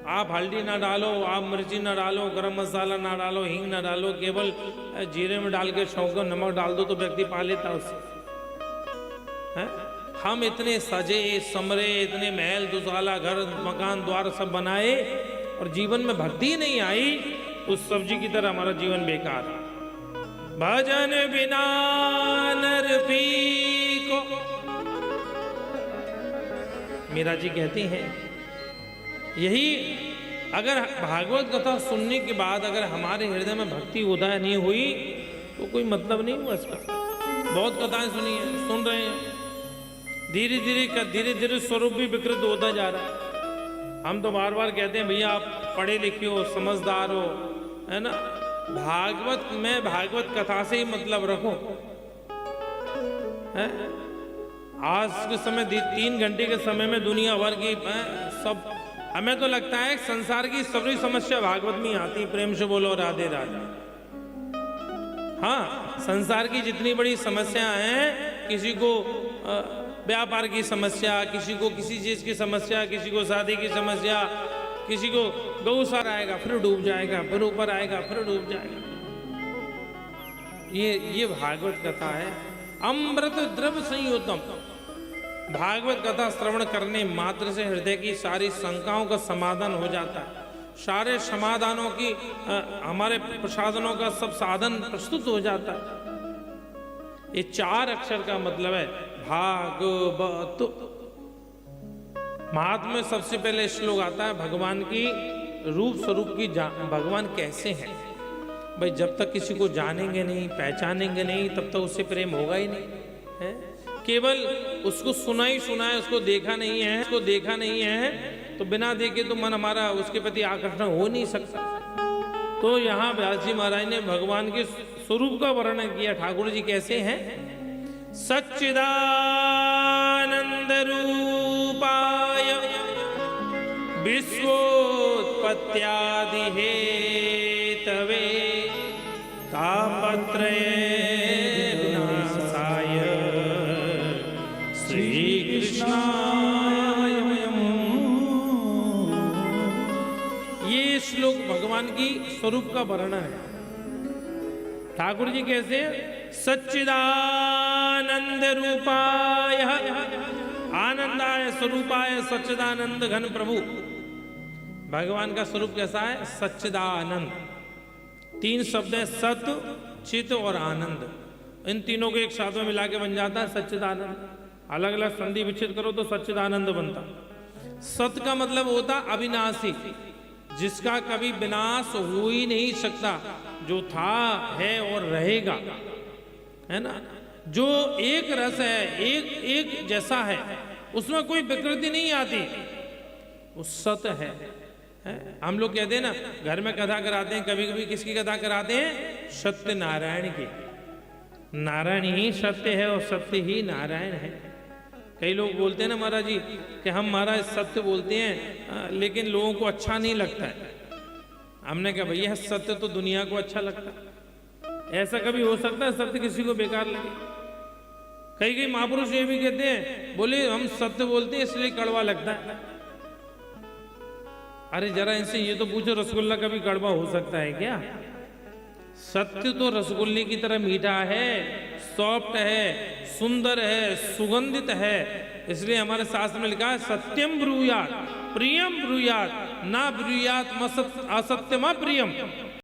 आप हल्दी ना डालो, आप मिर्ची ना डालो, गरम मसाला ना डालो, हींग ना डालो, केवल जीरे में डाल के शौक नमक डाल दो तो व्यक्ति पा लेता उससे। है? हम इतने सजे समरे, इतने महल दुसाला घर मकान द्वार सब बनाए और जीवन में भक्ति नहीं आई, उस सब्जी की तरह हमारा जीवन बेकार है। भजन बिना नर फीको, मीरा जी कहती हैं यही। अगर भागवत कथा सुनने के बाद अगर हमारे हृदय में भक्ति उदय नहीं हुई तो कोई मतलब नहीं हुआ इसका। बहुत कथाएं सुनी है, सुन रहे हैं, धीरे धीरे स्वरूप भी विकृत होता जा रहा है। हम तो बार बार कहते हैं भैया आप पढ़े लिखे हो, समझदार हो, है ना, भागवत में भागवत कथा से ही मतलब रखो। है? आज के समय 3 घंटे के समय में दुनिया भर की सब, हमें तो लगता है संसार की सभी समस्या भागवत में आती। प्रेम से बोलो राधे राधे। हाँ, संसार की जितनी बड़ी समस्या हैं, किसी को व्यापार की समस्या, किसी को किसी चीज की समस्या, किसी को शादी की समस्या, किसी को गौसारा आएगा फिर डूब जाएगा, फिर ऊपर आएगा फिर डूब जाएगा। ये भागवत कथा है। अमृत द्रव संयुतम। भागवत कथा श्रवण करने मात्र से हृदय की सारी शंकाओं का समाधान हो जाता है। सारे समाधानों की हमारे प्रसाधनों का सब साधन प्रस्तुत हो जाता है। ये 4 अक्षर का मतलब है भागवत। महात्मा में सबसे पहले श्लोक आता है भगवान की रूप स्वरूप की, भगवान कैसे हैं। भाई जब तक किसी को जानेंगे नहीं, पहचानेंगे नहीं, तब तक उससे प्रेम होगा ही नहीं। है? केवल उसको सुना ही सुना है, उसको देखा नहीं है, तो बिना देखे तो मन हमारा उसके प्रति आकर्षण हो नहीं सकता। तो यहाँ व्यास जी महाराज ने भगवान के स्वरूप का वर्णन किया। ठाकुर जी कैसे हैं? सच्चिदानंद रूपाय विश्वोत्पत्त्यादि हेतवे तापत्रय विनाशाय श्री कृष्णाय। ये श्लोक भगवान की स्वरूप का वर्णन है। ठाकुर जी कैसे? सच्चिदानंद रूपाय आनंदाय स्वरूपाय सच्चिदानंद घन प्रभु। भगवान का स्वरूप कैसा है? सच्चिदानंद। 3 शब्द है, सत, चित और आनंद। इन तीनों को एक साथ में मिला के बन जाता है सच्चिदानंद। अलग अलग संधि विच्छेद करो तो सच्चिदानंद बनता। सत का मतलब होता अविनाशी, जिसका कभी विनाश हो ही नहीं सकता, जो था है और रहेगा, है ना, जो एक रस है, एक जैसा है, उसमें कोई विकृति नहीं आती, वो सत है। हम लोग कहते हैं ना, घर में कथा कराते हैं, कभी कभी किसकी कथा कराते हैं? सत्य नारायण की। नारायण ही सत्य है और सत्य ही नारायण है। कई लोग बोलते हैं ना महाराज जी कि हम महाराज सत्य बोलते हैं लेकिन लोगों को अच्छा नहीं लगता है। हमने कहा भैया सत्य तो दुनिया को अच्छा लगता है। ऐसा कभी हो सकता है सत्य किसी को बेकार लगे? कई महापुरुष ये भी कहते हैं, बोले हम सत्य बोलते हैं इसलिए कड़वा लगता है। अरे जरा इनसे ये तो पूछो, रसगुल्ला कभी कड़वा हो सकता है क्या? सत्य तो रसगुल्ले की तरह मीठा है, सॉफ्ट है, सुंदर है, सुगंधित है। इसलिए हमारे शास्त्र में लिखा है सत्यम ब्रूयात प्रियम ब्रूयात ना ब्रूयात असत्यम प्रियम।